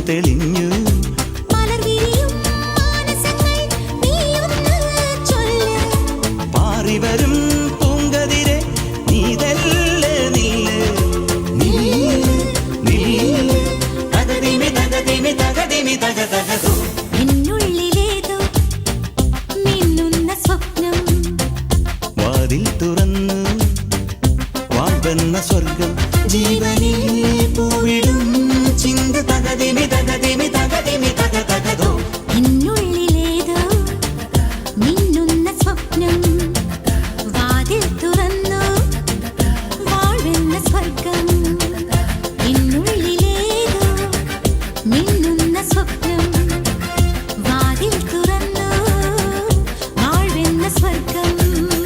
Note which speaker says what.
Speaker 1: തെളിഞ്ഞു പാറിവരും പൂങ്കതിരെ നീതല്ലേ നില്ല് നില്ല് തകതിമി തകതിമി തകതിമി തക തകതോ
Speaker 2: എന്നുള്ളിലേതോ മിന്നുന്ന സ്വപ്നം
Speaker 1: വാതിൽ തുറന്നു വാഴ്വെന്ന സ്വർഗം ജീവൻ